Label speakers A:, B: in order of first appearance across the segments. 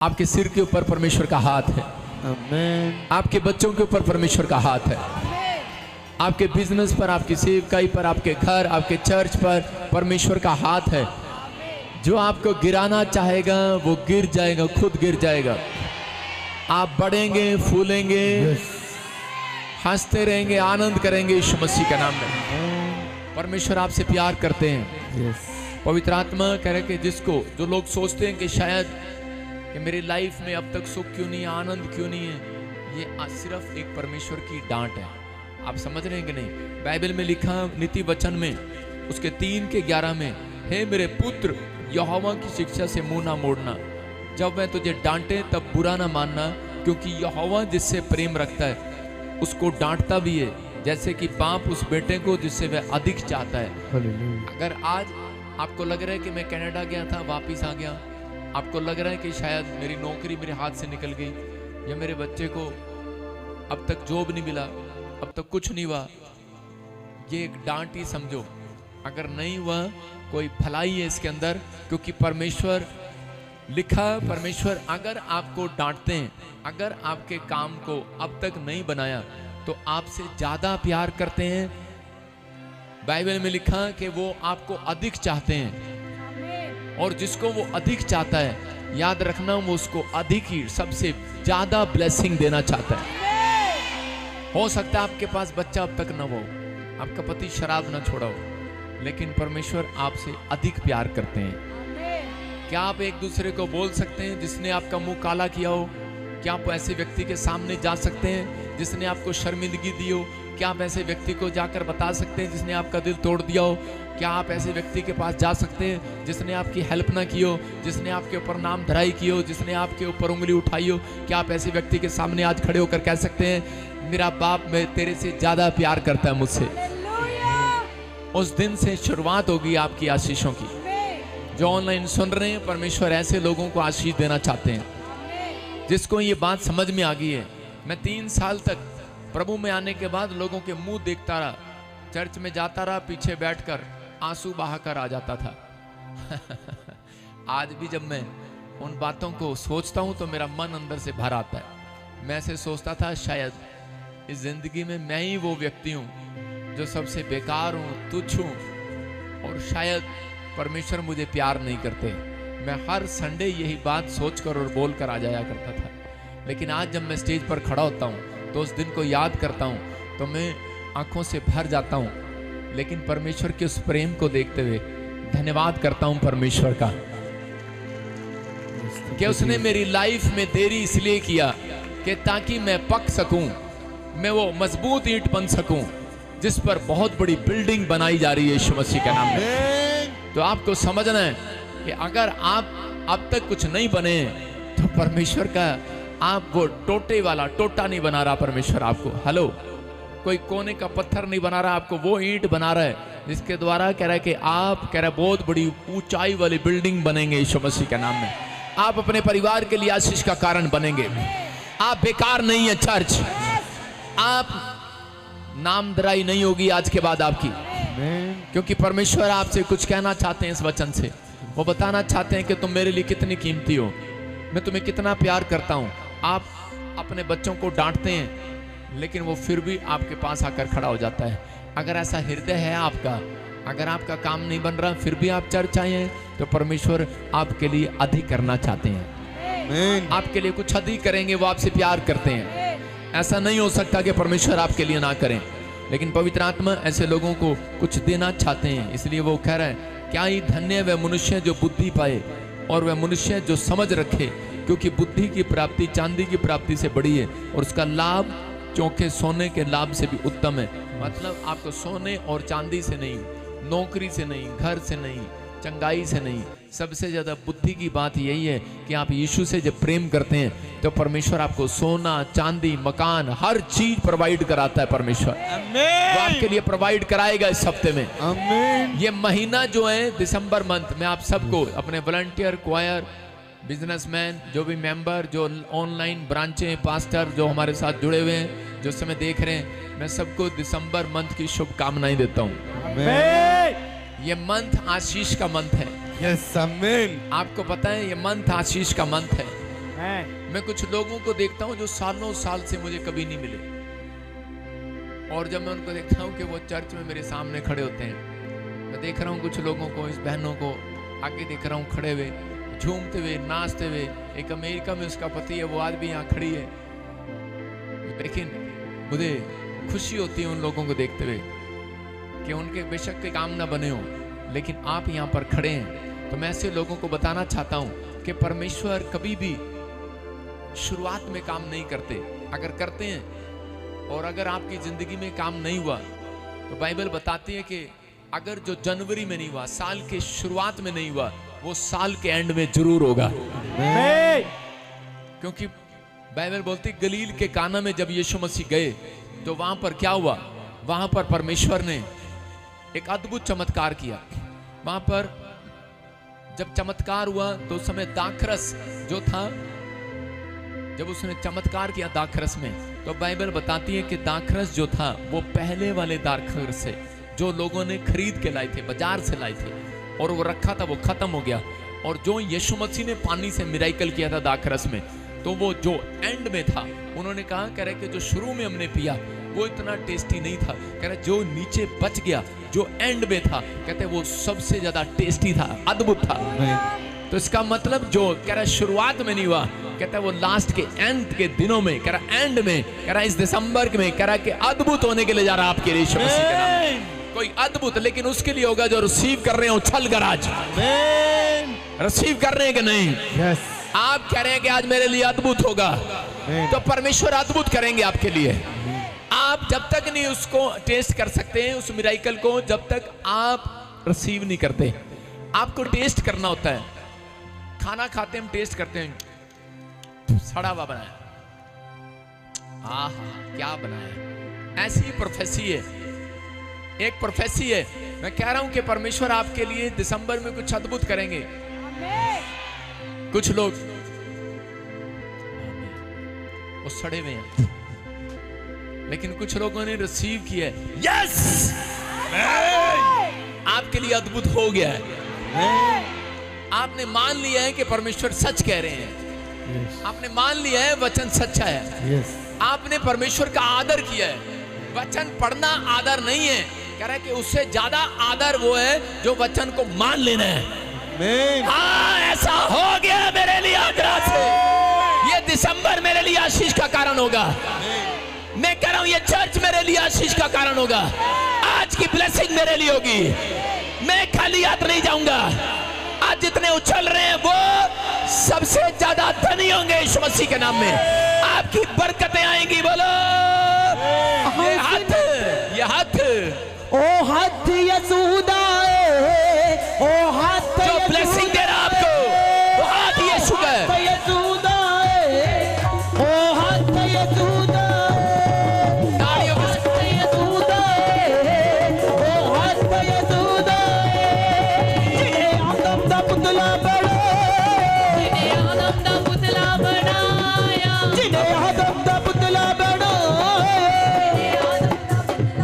A: आपके सिर के ऊपर परमेश्वर का हाथ है।
B: आमेन।
A: आपके बच्चों के ऊपर परमेश्वर का हाथ है। आपके बिजनेस पर, आपकी सेवकाई पर, आपके घर, आपके चर्च पर परमेश्वर का हाथ है। जो आपको गिराना चाहेगा वो गिर जाएगा, खुद गिर जाएगा। आप बढ़ेंगे, फूलेंगे, हंसते रहेंगे, आनंद करेंगे यीशु मसीह के नाम में। परमेश्वर आपसे प्यार करते हैं। पवित्र आत्मा कह रहे कि जिसको, जो लोग सोचते हैं कि शायद कि मेरी लाइफ में अब तक सुख क्यों नहीं है, आनंद क्यों नहीं है, ये सिर्फ एक परमेश्वर की डांट है। आप समझ रहे हैं कि नहीं? बाइबल में लिखा नीति वचन में उसके 3:11 में, हे मेरे पुत्र यहोवा की शिक्षा से मुंह ना मोड़ना, जब वह तुझे डांटे तब बुरा ना मानना, क्योंकि यहोवा जिससे प्रेम रखता है उसको डांटता भी है, जैसे कि बाप उस बेटे को जिससे वह अधिक चाहता है। अगर आज आपको लग रहा है कि मैं कनाडा गया था, वापिस आ गया, आपको लग रहा है कि शायद मेरी नौकरी मेरे हाथ से निकल गई, या मेरे बच्चे को अब तक जॉब नहीं मिला, अब तक कुछ नहीं हुआ, ये एक डांट ही समझो। अगर नहीं हुआ, कोई भलाई है इसके अंदर, क्योंकि परमेश्वर लिखा, परमेश्वर अगर आपको डांटते हैं, अगर आपके काम को अब तक नहीं बनाया, तो आपसे ज्यादा प्यार करते हैं। बाइबल में लिखा कि वो आपको अधिक चाहते हैं, और जिसको वो अधिक चाहता है, याद रखना, वो उसको अधिक ही, सबसे ज्यादा ब्लेसिंग देना चाहता है। हो सकता है आपके पास बच्चा अब तक न हो, आपका पति शराब न छोड़ा हो, लेकिन परमेश्वर आपसे अधिक प्यार करते हैं। क्या आप एक दूसरे को बोल सकते हैं जिसने आपका मुंह काला किया हो? क्या आप ऐसे व्यक्ति के सामने जा सकते हैं जिसने आपको शर्मिंदगी दी हो? क्या आप ऐसे व्यक्ति को जाकर बता सकते हैं जिसने आपका दिल तोड़ दिया हो? क्या आप ऐसे व्यक्ति के पास जा सकते हैं जिसने आपकी हेल्प ना की हो, जिसने आपके ऊपर नाम धराई की हो, जिसने आपके ऊपर उंगली उठाई हो? क्या आप ऐसे व्यक्ति के सामने आज खड़े होकर कह सकते हैं, मेरा बाप मैं तेरे से ज्यादा प्यार करता है मुझसे? उस दिन से शुरुआत होगी आपकी आशीषों की। जो ऑनलाइन सुन रहे हैं, परमेश्वर ऐसे लोगों को आशीष देना चाहते हैं जिसको ये बात समझ में आ गई है। मैं 3 साल तक प्रभु में आने के बाद लोगों के मुंह देखता रहा, चर्च में जाता रहा, पीछे बैठकर आंसू बहाकर आ जाता था। आज भी जब मैं उन बातों को सोचता हूं तो मेरा मन अंदर से भर आता है। मैं ऐसे सोचता था, शायद इस जिंदगी में मैं ही वो व्यक्ति हूं जो सबसे बेकार हूं, तुच्छ हूं, और शायद परमेश्वर मुझे प्यार नहीं करते। मैं हर संडे यही बात सोचकर और बोलकर आ जाया करता था, लेकिन आज जब मैं स्टेज पर खड़ा होता हूं तो उस दिन को याद करता हूं तो मैं आंखों से भर जाता हूं, लेकिन परमेश्वर के उस प्रेम को देखते हुए धन्यवाद करता हूं परमेश्वर का कि उसने मेरी लाइफ में देरी इसलिए किया कि ताकि मैं पक सकूं, मैं वो मजबूत ईंट बन सकूं जिस पर बहुत बड़ी बिल्डिंग बनाई जा रही है यीशु मसीह के नाम में। तो आपको समझना है कि अगर आप अब तक कुछ नहीं बने तो परमेश्वर का, आप वो टोटे वाला टोटा नहीं बना रहा परमेश्वर आपको। हेलो, कोई कोने का पत्थर नहीं बना रहा आपको, वो ईंट बना रहा है जिसके द्वारा कह रहा है कि आप, कह रहा है, बहुत बड़ी ऊंचाई वाली बिल्डिंग बनेंगे यीशु मसीह के नाम में। आप अपने परिवार के लिए आशीष का कारण बनेंगे। आप बेकार नहीं है चर्च, आप नामधराई नहीं होगी आज के बाद आपकी, क्योंकि परमेश्वर आपसे कुछ कहना चाहते हैं इस वचन से। वो बताना चाहते हैं कि तुम मेरे लिए कितनी कीमती हो, मैं तुम्हें कितना प्यार करता हूं। आप अपने बच्चों को डांटते हैं, लेकिन वो फिर भी आपके पास आकर खड़ा हो जाता है। अगर ऐसा हृदय है आपका, अगर आपका काम नहीं बन रहा फिर भी आप चर्च आए हैं, तो परमेश्वर आपके लिए अधिक करना चाहते हैं। आपके लिए कुछ अधिक करेंगे, वो आपसे प्यार करते हैं। ऐसा नहीं हो सकता कि परमेश्वर आपके लिए ना करें, लेकिन पवित्र आत्मा ऐसे लोगों को कुछ देना चाहते हैं। इसलिए वो कह रहा है, क्या ही धन्य वह मनुष्य जो बुद्धि पाए और वह मनुष्य जो समझ रखे, क्योंकि बुद्धि की प्राप्ति चांदी की प्राप्ति से बड़ी है और उसका लाभ चौके सोने के लाभ से भी उत्तम है। मतलब आपको सोने और चांदी से नहीं, नौकरी से नहीं, घर से नहीं, चंगाई से नहीं, सबसे ज्यादा बुद्धि की बात यही है कि आप यीशु से जब प्रेम करते हैं तो परमेश्वर आपको सोना, चांदी, मकान, हर चीज प्रोवाइड कराता है परमेश्वर। वो आपके लिए प्रोवाइड कराएगा इस हफ्ते में। आमीन। ये महीना जो है दिसंबर मंथ में, आप सबको, अपने वॉलंटियर, क्वायर, बिजनेसमैन, जो भी मेंबर, जो ऑनलाइन ब्रांचें, पास्टर जो हमारे साथ जुड़े हुए हैं, जो समय देख रहे हैं, मैं सबको दिसंबर मंथ की शुभकामनाएं देता हूँ। ये मंथ आशीष का मंथ है।
B: यस, आमीन।
A: आपको पता है ये मंथ आशीष का मंथ है। मैं कुछ लोगों को देखता हूँ जो सालों साल से मुझे कभी नहीं मिले, और जब मैं उनको देखता हूँ कि वो चर्च में मेरे सामने खड़े होते हैं, मैं देख रहा हूँ कुछ लोगों को, इस बहनों को आगे देख रहा हूँ खड़े हुए, झूमते हुए, नाचते हुए। एक अमेरिका में उसका पति है, वो आज भी यहाँ खड़ी है, लेकिन मुझे खुशी होती है उन लोगों को देखते हुए कि उनके बेशक के काम ना बने हो, लेकिन आप यहाँ पर खड़े हैं। तो मैं ऐसे लोगों को बताना चाहता हूँ कि परमेश्वर कभी भी शुरुआत में काम नहीं करते। अगर करते हैं और अगर आपकी जिंदगी में काम नहीं हुआ, तो बाइबल बताती है कि अगर जो जनवरी में नहीं हुआ, साल के शुरुआत में नहीं हुआ, वो साल के एंड में जरूर होगा। क्योंकि बाइबल बोलती गलील के काना में जब यीशु मसीह गए तो वहां पर क्या हुआ, वहां पर परमेश्वर ने एक अद्भुत चमत्कार किया। वहां पर जब चमत्कार हुआ तो उस समय दाखरस जो था, जब उसने चमत्कार किया दाखरस में, तो बाइबल बताती है कि दाखरस जो था वो पहले वाले दाखरस से जो लोगों ने खरीद के लाए थे, बाजार से लाए थे, और वो रखा था, वो खत्म हो गया। और जो यीशु मसीह ने पानी से मिराइकल किया था दाखरस में, तो वो जो एंड में था, उन्होंने कहा, कह रहे कि जो शुरू में हमने पिया वो इतना टेस्टी नहीं था, कह रहे जो नीचे बच गया, जो एंड में था, कहते वो सबसे ज्यादा टेस्टी था, अद्भुत था। तो इसका मतलब जो कह रहा शुरुआत में नहीं हुआ, कहता है वो लास्ट के एंड के दिनों में, कह रहा एंड में, कह रहा इस दिसंबर में, कह रहा कि अद्भुत होने के लिए जा रहा आपके लिए यीशु मसीह के नाम। कोई अद्भुत, लेकिन उसके लिए होगा जो रिसीव कर रहे हो उछल कर आज रिसीव कर रहे हैं कि नहीं? आप कह रहे हैं कि आज मेरे लिए अद्भुत होगा, तो परमेश्वर अद्भुत करेंगे आपके लिए। आप जब तक नहीं उसको टेस्ट कर सकते हैं, उस मिराइकल को, जब तक आप रिसीव नहीं करते। आपको टेस्ट करना होता है। खाना खाते हम टेस्ट करते हैं, सड़ा हुआ बनाया, आहा क्या बनाया। ऐसी ही प्रोफेसी है, एक प्रोफेसी है। मैं कह रहा हूं कि परमेश्वर आपके लिए दिसंबर में कुछ अद्भुत करेंगे। कुछ लोग वो सड़े हुए हैं, लेकिन कुछ लोगों ने रिसीव किया है। यस, आपके लिए अद्भुत हो गया है। आपने मान लिया है कि परमेश्वर सच कह रहे हैं। आपने मान लिया है वचन सच्चा है। आपने परमेश्वर का आदर किया है। वचन पढ़ना आदर नहीं है, कह रहा है कि उससे ज्यादा आदर वो है जो वचन को मान लेना है। हाँ, ऐसा हो गया मेरे लिए आगरा से। ये दिसंबर मेरे लिए आशीष का कारण होगा। मैं कह रहा हूं ये चर्च मेरे लिए आशीष का कारण होगा। आज की ब्लेसिंग मेरे लिए होगी। मैं खाली हाथ नहीं जाऊंगा। आज जितने उछल रहे हैं वो सबसे ज्यादा धनी होंगे यीशु मसीह के नाम में। आपकी बरकतें आएंगी। बोलो ये हाथ, ये हाथ,
B: ओ हाथ यसूदा, ओ हाथ
A: जो ब्लेसिंग दे रहा आपको, वो हाथ यीशु का है।
B: यसूदा, ओ हाथ यसूदा,
A: तालियों के साथ
B: यसूदा, ओ हाथ यसूदा। जिन्हें आदम दा पुतला बनाया,
C: जिन्हें आदम दा पुतला बनाया,
B: जिन्हें आदम दा पुतला बनाया।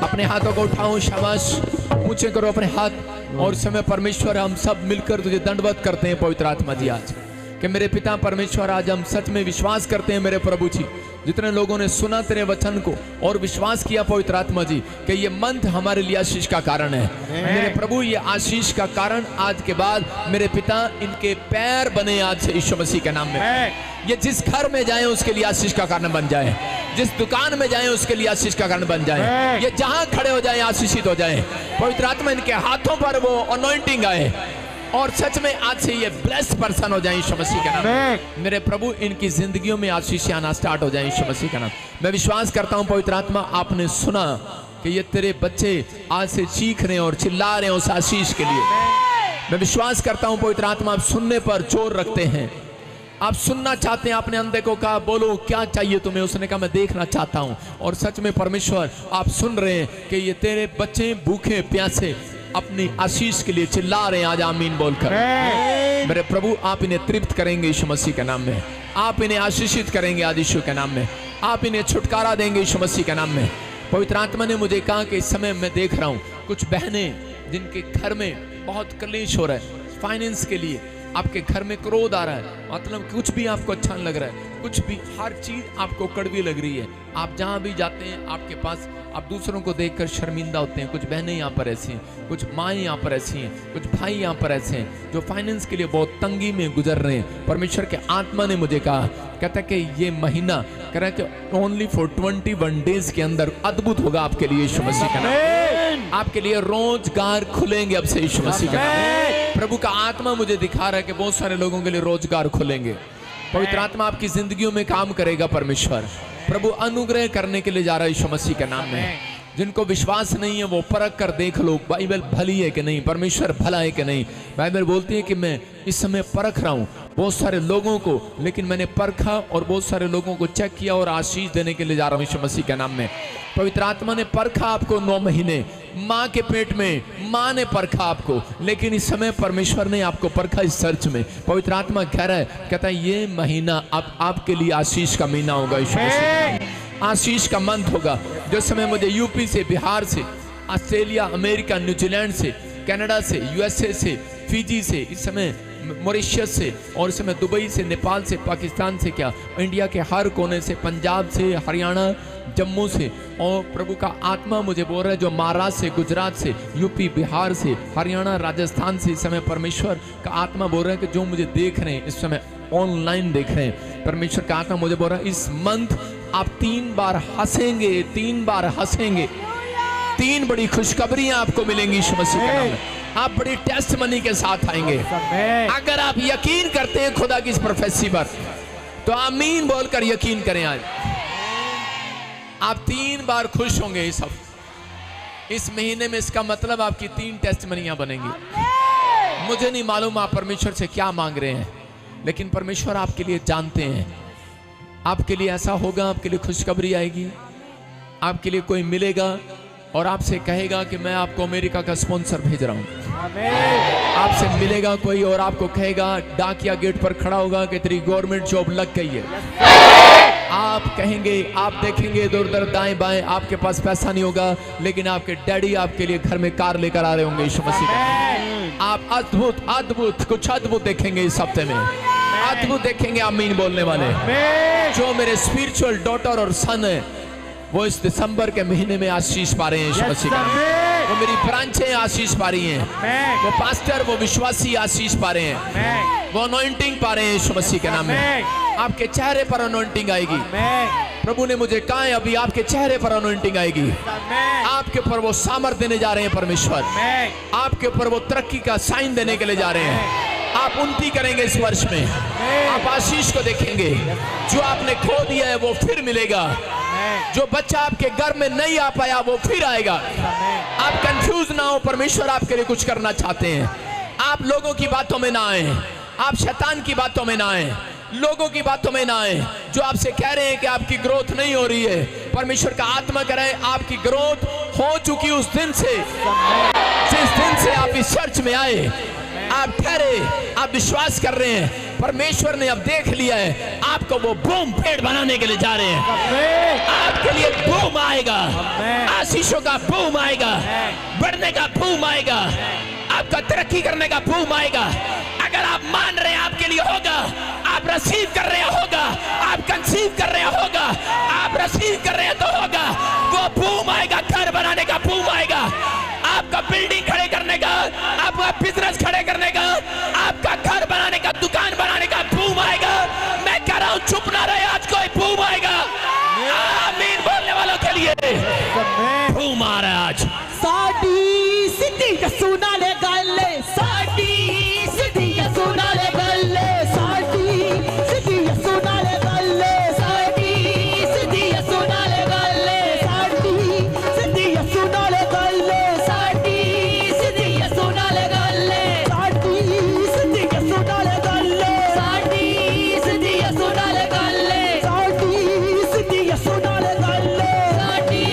A: अपने हाथों को उठाओ, शाबाश, ऊंचे करो अपने हाथ। और समय परमेश्वर हम सब मिलकर तुझे दंडवत करते हैं पवित्र आत्मा जी आज कि मेरे पिता परमेश्वर, आज हम सच में विश्वास करते हैं मेरे प्रभु जी, जितने लोगों ने सुना तेरे वचन को और विश्वास किया पवित्र आत्मा जी कि ये मंथ हमारे लिए आशीष का कारण है। मेरे प्रभु ये आशीष का कारण आज के बाद मेरे पिता इनके पैर बने आज से यीशु मसीह के नाम में। ये जिस घर में जाए उसके लिए आशीष का कारण बन जाए, जिस दुकान में जाए उसके लिए आशीष का कारण बन जाए, ये जहां खड़े हो जाए आशीषित हो जाए। पवित्र आत्मा इनके हाथों पर वो अनॉइंटिंग आए और सच में आज से ये ब्लेस्ड पर्सन हो जाए यीशु मसीह का नाम। मेरे प्रभु इनकी जिंदगियों में आशीष आना स्टार्ट हो जाए यीशु मसीह का नाम। मैं विश्वास करता हूं पवित्र आत्मा, आपने सुना कि ये तेरे बच्चे आज से चीख रहे हैं और चिल्ला रहे हैं उस आशीष के लिए। मैं विश्वास करता हूं पवित्र आत्मा, आप सुनने पर जोर रखते हैं, आप सुनना चाहते हैं। आपने अंधे को कहा बोलो क्या चाहिए तुम्हें, उसने कहा मैं देखना चाहता हूं। और सच में परमेश्वर आप सुन रहे हैं कि ये तेरे बच्चे भूखे प्यासे अपनी आशीष के लिए चिल्ला रहे हैं आज आमीन बोलकर। मेरे प्रभु आप इन्हें तृप्त करेंगे यीशु मसीह के नाम में, आप इन्हें आशीषित करेंगे आज यीशु के नाम में, आप इन्हें छुटकारा देंगे यीशु मसीह के नाम में। पवित्र आत्मा ने मुझे कहा कि इस समय मैं देख रहा हूं कुछ बहनें जिनके घर में बहुत कलेश हो रहा है फाइनेंस के लिए, आपके घर में क्रोध आ रहा है, मतलब कुछ भी आपको अच्छा नहीं लग रहा है, कुछ भी, हर चीज आपको कड़वी लग रही है, आप जहां भी जाते हैं आपके पास, आप दूसरों को देखकर शर्मिंदा होते हैं। कुछ बहनें यहाँ पर ऐसी हैं, कुछ माएँ यहाँ पर ऐसी हैं, कुछ भाई यहाँ पर ऐसे हैं जो फाइनेंस के लिए बहुत तंगी में गुजर रहे हैं। परमेश्वर के आत्मा ने मुझे कहा, कहता है कि ये महीना, कह रहा है कि ओनली फॉर 21 डेज के अंदर अद्भुत होगा आपके लिए यीशु मसीह का नाम। आपके लिए रोजगार खुलेंगे अब से यीशु मसीह का नाम। प्रभु का आत्मा मुझे दिखा रहा है कि बहुत सारे लोगों के लिए रोजगार खुलेंगे। पवित्र आत्मा आपकी जिंदगियों में काम करेगा। परमेश्वर प्रभु अनुग्रह करने के लिए जा रहा है यीशु मसीह के नाम में। जिनको विश्वास नहीं है वो परख कर देख लो, बाइबल भली है कि नहीं, परमेश्वर भला है कि नहीं। बाइबल बोलती है कि मैं इस समय परख रहा हूँ बहुत सारे लोगों को, लेकिन मैंने परखा और बहुत सारे लोगों को चेक किया और आशीष देने के लिए जा रहा हूँ यीशु मसीह के नाम में। पवित्र आत्मा ने परखा आपको 9 महीने, माँ के पेट में माँ ने परखा आपको, लेकिन इस समय परमेश्वर ने आपको परखा इस सर्च में। पवित्र आत्मा कह रहा है, कहता है ये महीना अब आपके लिए आशीष का महीना होगा यीशु मसीह, आशीष का मंथ होगा। जो समय मुझे यूपी से, बिहार से, ऑस्ट्रेलिया, अमेरिका, न्यूजीलैंड से, कनाडा से, यूएसए से, फिजी से, इस समय मॉरिशस से, और इस समय दुबई से, नेपाल से, पाकिस्तान से, क्या इंडिया के हर कोने से, पंजाब से, हरियाणा, जम्मू से, और प्रभु का आत्मा मुझे बोल रहा है जो महाराष्ट्र से, गुजरात से, यूपी, बिहार से, हरियाणा, राजस्थान से, इस समय परमेश्वर का आत्मा बोल रहा है कि जो मुझे देख रहे हैं इस समय ऑनलाइन देख रहे हैं, परमेश्वर का आत्मा मुझे बोल रहा है इस मंथ आप 3 बार हंसेंगे, 3 बार हंसेंगे, 3 बड़ी खुशखबरियां आपको मिलेंगी यीशु मसीह के नाम में। आप बड़ी टेस्टमनी के साथ आएंगे। अगर आप यकीन करते हैं खुदा की इस प्रोफेसी पर तो आमीन बोलकर यकीन करें। आज आप 3 बार खुश होंगे इस महीने में। इसका मतलब आपकी 3 टेस्टमनियां बनेंगी। मुझे नहीं मालूम आप परमेश्वर से क्या मांग रहे हैं, लेकिन परमेश्वर आपके लिए जानते हैं। आपके लिए ऐसा होगा, आपके लिए खुशखबरी आएगी, आपके लिए कोई मिलेगा और आपसे कहेगा कि मैं आपको अमेरिका का स्पॉन्सर भेज रहा हूं। आपसे मिलेगा कोई और आपको कहेगा, डाकिया गेट पर खड़ा होगा कि तेरी गवर्नमेंट जॉब लग गई है। आप कहेंगे, आप देखेंगे इधर उधर दाएं बाएं, आपके पास पैसा नहीं होगा, लेकिन आपके डैडी आपके लिए घर में कार लेकर आ रहे होंगे यीशु मसीह का। आप अद्भुत अद्भुत कुछ अद्भुत देखेंगे इस हफ्ते में, अद्भुत देखेंगे आमीन बोलने वाले। जो मेरे स्पिरिचुअल डॉटर और सन है वो इस दिसंबर के महीने में आशीष पा रहे हैं यीशु मसीह का। वो मेरी ब्रांचें आशीष पा रही हैं, वो पास्टर, वो विश्वासी आशीष पा रहे हैं, वो अनॉइंटिंग पा रहे हैं यीशु मसीह के नाम में। आपके चेहरे पर अनॉइंटिंग आएगी। प्रभु ने मुझे कहा है अभी आपके चेहरे पर अनॉइंटिंग आएगी। आपके ऊपर वो सामर्थ देने जा रहे हैं परमेश्वर। आपके ऊपर वो तरक्की का साइन देने के लिए जा रहे हैं। आप उन्नति करेंगे इस वर्ष में। आप आशीष को देखेंगे। जो आपने खो दिया है वो फिर मिलेगा। जो बच्चा आपके घर में नहीं आ पाया वो फिर आएगा। आप कंफ्यूज ना हो, परमेश्वर आपके लिए कुछ करना चाहते हैं। आप लोगों की बातों में ना आए, आप शैतान की बातों में ना आए, लोगों की बातों में ना आए जो आपसे कह रहे हैं कि आपकी ग्रोथ नहीं हो रही है। परमेश्वर का आत्मा कह रहा है आपकी ग्रोथ हो चुकी उस दिन से, जिस दिन से आप इस चर्च में आए। आप ठहरे, आप विश्वास कर रहे हैं, परमेश्वर ने अब देख लिया है आपको। वो बूम पेड़ बनाने के लिए जा रहे हैं। आपके लिए बूम आएगा, आशीषों का बूम आएगा, बढ़ने का बूम आएगा, आपका तरक्की करने का बूम आएगा। अगर आप मान रहे हैं आपके लिए होगा, आप रिसीव कर रहे हैं होगा, आप कंसीव कर रहे हैं होगा, आप रिसीव कर रहे हैं तो होगा। वो बूम आएगा, घर बनाने का बूम आएगा, आपका बिल्डिंग खड़े करने का, आपका बिजनेस खड़े करने का, आपका घर बनाने का, दुकान बनाने का बूम आएगा। मैं कह रहा हूं चुप ना रहे, आज कोई बूम आएगा। आमीन बोलने वालों के लिए बूम आ रहा है आज।
B: साडी सिटी सुना ले गले, साडी सिटी सुना ले गले, साडी सिटी सुना ले गले, साडी सिटी सुना ले गले, साडी सिटी सुना ले गले, साडी सिटी सुना ले गले, साडी सिटी सुना ले गले, साडी सिटी सुना ले गले, साडी सिटी सुना ले गले, साडी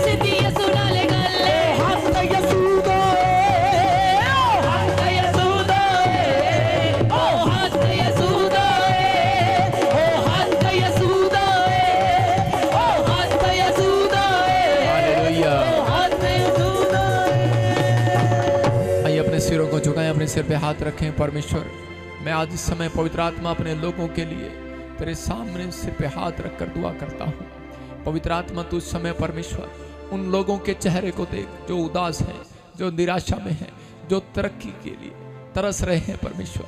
B: सिटी सुना ले गले। हक यसूदा
A: सिरों को झुकाएं, अपने सिर पे हाथ रखें। परमेश्वर मैं आज इस समय पवित्र आत्मा अपने लोगों के लिए तेरे सामने सिर पे हाथ रखकर दुआ करता हूँ। पवित्र आत्मा तू इस समय परमेश्वर उन लोगों के चेहरे को देख जो उदास हैं, जो निराशा में हैं, जो तरक्की के लिए तरस रहे हैं परमेश्वर,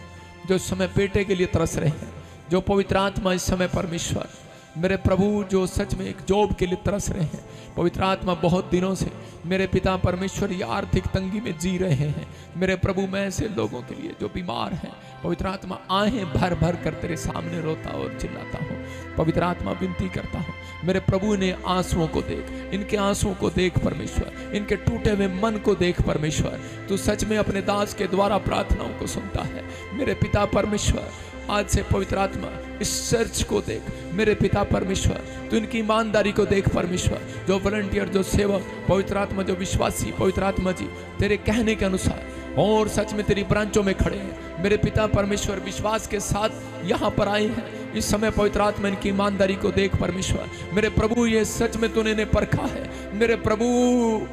A: जो इस समय बेटे के लिए तरस रहे हैं, जो पवित्र आत्मा इस समय परमेश्वर मेरे प्रभु जो सच में एक जॉब के लिए तरस रहे हैं। पवित्र आत्मा बहुत दिनों से मेरे पिता परमेश्वर ये आर्थिक तंगी में जी रहे हैं। मेरे प्रभु मैं ऐसे लोगों के लिए जो बीमार हैं, पवित्र आत्मा आहें भर भर कर तेरे सामने रोता और चिल्लाता हूँ। पवित्र आत्मा विनती करता हूँ, मेरे प्रभु ने आंसुओं को देख, इनके आंसुओं को देख परमेश्वर, इनके टूटे हुए मन को देख परमेश्वर। तू सच में अपने दास के द्वारा प्रार्थनाओं को सुनता है। मेरे पिता परमेश्वर आज से पवित्र आत्मा इस चर्च को देख मेरे पिता परमेश्वर, तू इनकी ईमानदारी को देख परमेश्वर, जो वॉलंटियर, जो सेवक, पवित्र आत्मा जो विश्वासी, पवित्र आत्मा जी तेरे कहने के अनुसार और सच में तेरी ब्रांचों में खड़े हैं। मेरे पिता परमेश्वर विश्वास के साथ यहाँ पर आए हैं। इस समय पवित्र आत्मा इनकी ईमानदारी को देख परमेश्वर। मेरे प्रभु ये सच में तूने इन्हें परखा है। मेरे प्रभु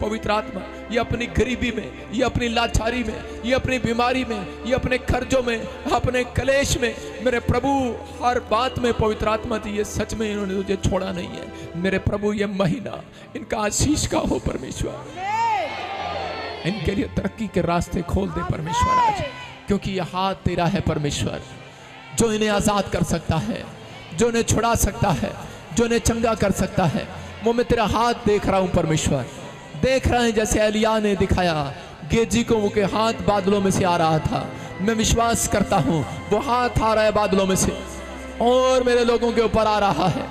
A: पवित्र आत्मा ये अपनी गरीबी में, ये अपनी लाचारी में, ये अपनी बीमारी में, ये अपने कर्जों में, अपने कलेश में, मेरे प्रभु हर बात में पवित्र आत्मा जी ये सच में इन्होंने तुझे छोड़ा नहीं है। मेरे प्रभु ये महीना इनका आशीष का हो परमेश्वर, इनके लिए तरक्की के रास्ते खोल दे परमेश्वर आज, क्योंकि यह हाथ तेरा है परमेश्वर, जो इन्हें आजाद कर सकता है, जो इन्हें छुड़ा सकता है, जो इन्हें चंगा कर सकता है। वो मैं तेरा हाथ देख रहा हूं परमेश्वर, देख रहे हैं जैसे एलिया ने दिखाया गेजी को, वो के हाथ बादलों में से आ रहा था। मैं विश्वास करता हूं वो हाथ आ रहा है बादलों में से और मेरे लोगों के ऊपर आ रहा है।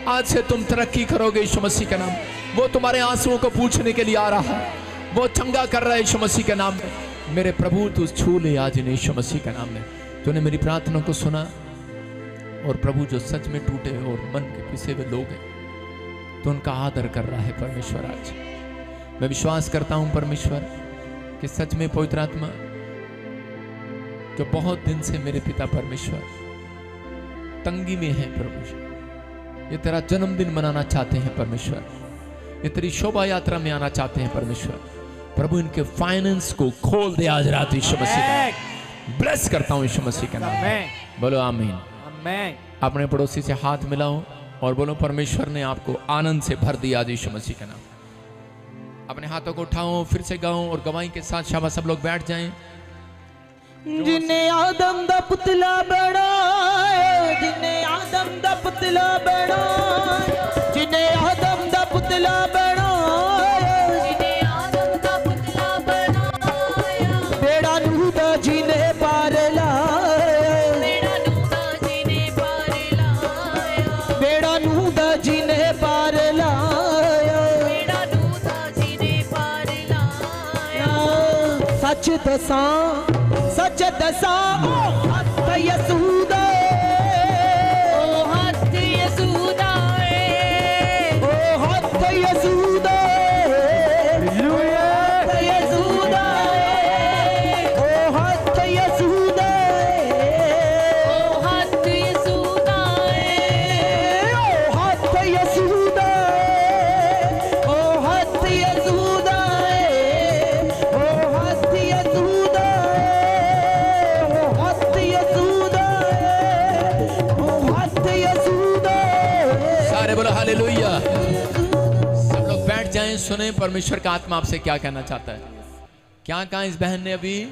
A: आज से तुम तरक्की करोगे यीशु मसीह के नाम। वो तुम्हारे आंसुओं को पूछने के लिए आ रहा है, वो चंगा कर रहा है यीशु मसीह के नाम में। मेरे प्रभु तू छू ले आज इन्हें यीशु मसीह के नाम में। तूने मेरी प्रार्थना को सुना और प्रभु जो सच में टूटे और मन के पिसे हुए लोग हैं तो उनका आदर कर रहा है परमेश्वर। आज मैं विश्वास करता हूं परमेश्वर कि सच में पवित्र आत्मा जो बहुत दिन से मेरे पिता परमेश्वर तंगी में है प्रभु, ये तेरा जन्मदिन मनाना चाहते हैं परमेश्वर, ये तेरी शोभा यात्रा में आना चाहते हैं परमेश्वर। प्रभु इनके फाइनेंस को खोल दे आज रात यीशु मसीह का। ब्लेस करता हूं यीशु मसीह के नाम में। बोलो आमीन। अपने पड़ोसी से हाथ मिलाओ और बोलो परमेश्वर ने आपको आनंद से भर दिया आज यीशु मसीह के नाम। अपने हाथों को उठाओ, फिर से गाओ और गवाही के साथ शाबाश सब लोग बैठ जाएं।
B: जिन्हें आदम दा पुतला बनाया, जिन्हें आदम दा पुतला बनाया, जिन्हें आदम दा पुतला बनाया,
C: जिन्हें आदम दा पुतला बनाया,
B: बेड़ा नूह दा जिन्हें पार लाया,
C: बेड़ा नूह दा जिन्हें पार लाया,
B: बेड़ा नूह दा जिन्हें पार लाया,
C: बेड़ा नूह दा जिन्हें पार लाया।
B: सच दसा सच दसा ओ हथ यसूदा,
C: ओ हथ यसूदा
B: ओ हथ यसूदा, हथ यसूदा, ओ हथ यसूदा,
C: ओ हथ यसूदा
B: ओ हथ यसूदा, ओ हथ यसूदा, ओ हथ यसूदा,
A: सारे बोलो हालेलुया। सब लोग बैठ जाएं, सुने परमेश्वर का आत्मा आपसे क्या कहना चाहता है। क्या कहा इस बहन ने अभी,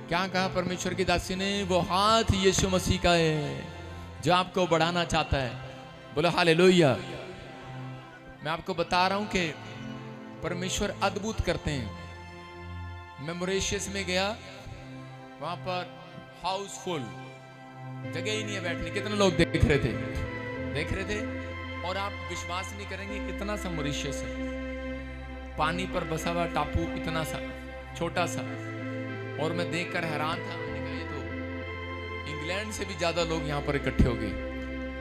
A: क्या कहा परमेश्वर की दासी ने? वो हाथ यीशु मसीह का है जो आपको बढ़ाना चाहता है। बोलो हालेलुया। मैं आपको बता रहा हूं कि परमेश्वर अद्भुत करते हैं। मैं मॉरिशस में गया, वहां पर हाउसफुल, जगह ही नहीं है बैठने। कितने लोग देख रहे थे और आप विश्वास नहीं करेंगे इतना सा मॉरिशस है, पानी पर बसा हुआ टापू इतना सा छोटा सा, और मैं देखकर हैरान था। मैंने कहा ये तो इंग्लैंड से भी ज्यादा लोग यहाँ पर इकट्ठे हो गए।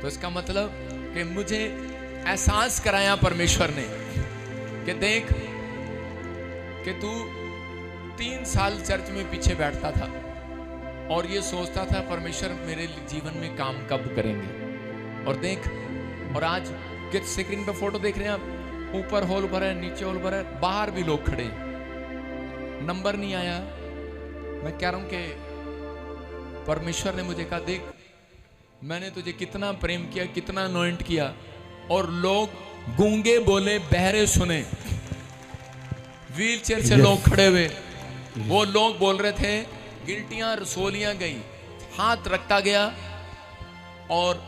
A: तो इसका मतलब कि मुझे एहसास कराया परमेश्वर ने कि देख कि तू 3 साल चर्च में पीछे बैठता था और ये सोचता था परमेश्वर मेरे जीवन में काम कब करेंगे, और देख, और आज किस स्क्रीन पे फोटो देख रहे हैं आप, ऊपर हॉल भरा है, नीचे हॉल भरा है, बाहर भी लोग खड़े, नंबर नहीं आया। मैं कह रहा हूं कि परमेश्वर ने मुझे कहा, देख मैंने तुझे कितना प्रेम किया, कितना अनॉइंट किया, और लोग गूंगे बोले, बहरे सुने। व्हील चेयर से लोग खड़े हुए, वो लोग बोल रहे थे, गिल्टियां रसोलियां गई, हाथ रखता गया और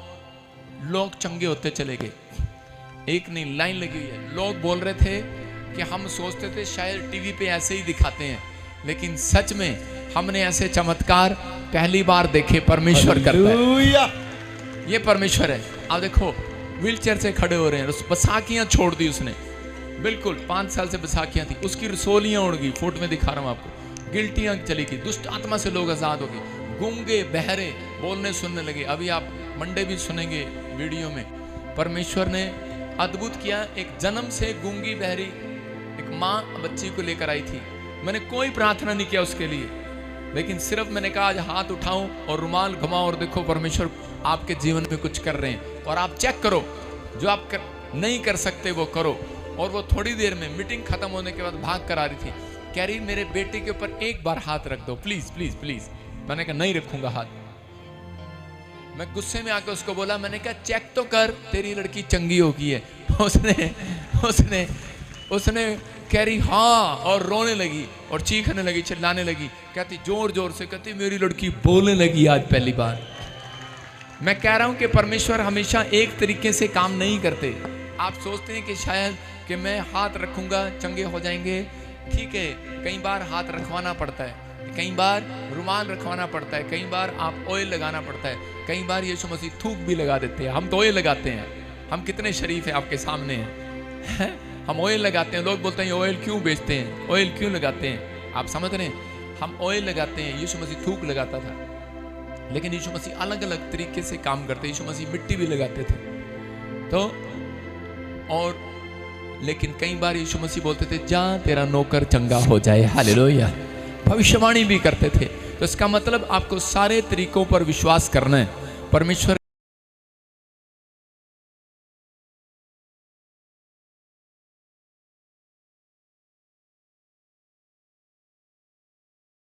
A: लोग चंगे होते चले गए। एक नहीं, लाइन लगी हुई है। लोग बोल रहे थे कि हम सोचते थे शायद टीवी पे ऐसे ही दिखाते हैं, लेकिन सच में हमने ऐसे चमत्कार पहली बार देखे। परमेश्वर करता है,
B: हालेलुया।
A: ये परमेश्वर है। आप देखो व्हील चेयर से खड़े हो रहे हैं, बसाकियां छोड़ दी उसने, बिल्कुल 5 साल से बसाकियां थी, उसकी रसोलियां उड़ गई, फोटो में दिखा रहा हूं आपको, गिल्टियां चली गई, दुष्ट आत्मा से लोग आजाद हो गए, गूंगे बहरे बोलने सुनने लगे। अभी आप मंडे भी सुनेंगे वीडियो में, परमेश्वर ने अद्भुत किया। एक जन्म से गूंगी बहरी एक माँ बच्ची को लेकर आई थी, मैंने कोई प्रार्थना नहीं किया उसके लिए, लेकिन सिर्फ मैंने कहा आज हाथ उठाऊं और रुमाल घुमाऊं और देखो परमेश्वर आपके जीवन में कुछ कर रहे हैं, और आप चेक करो, जो आप नहीं कर सकते वो करो। और वो थोड़ी देर में मीटिंग खत्म होने के बाद भाग कर आ रही थी, कह रही मेरे बेटे के ऊपर एक बार हाथ रख दो प्लीज प्लीज प्लीज। मैंने कहा नहीं रखूंगा हाथ। मैं गुस्से में आकर उसको बोला, मैंने कहा चेक तो कर, तेरी लड़की चंगी हो गई है। उसने उसने उसने कह रही हाँ, और रोने लगी और चीखने लगी, चिल्लाने लगी, कहती जोर जोर से, कहती मेरी लड़की बोलने लगी आज पहली बार। मैं कह रहा हूं कि परमेश्वर हमेशा एक तरीके से काम नहीं करते। आप सोचते हैं कि शायद कि मैं हाथ रखूंगा चंगे हो जाएंगे, ठीक है, कई बार हाथ रखवाना पड़ता है, कई बार रुमाल रखवाना पड़ता है, कई बार आप ऑयल लगाना पड़ता है, कई बार यीशु मसीह थूक भी लगा देते हैं। हम तो ऑयल लगाते हैं, हम कितने शरीफ हैं आपके सामने हैं, हम ऑयल लगाते हैं। लोग बोलते हैं ऑयल क्यों बेचते हैं, ऑयल क्यों लगाते हैं, आप समझ रहे हैं, हम ऑयल लगाते हैं। यीशु मसीह थूक लगाता था, लेकिन यीशु मसीह अलग अलग तरीके से काम करते। यीशु मसीह मिट्टी भी लगाते थे, तो और लेकिन कई बार यीशु मसीह बोलते थे जा तेरा नौकर चंगा हो जाए, हालेलुया। भविष्यवाणी भी करते थे। तो इसका मतलब आपको सारे तरीकों पर विश्वास करना है। परमेश्वर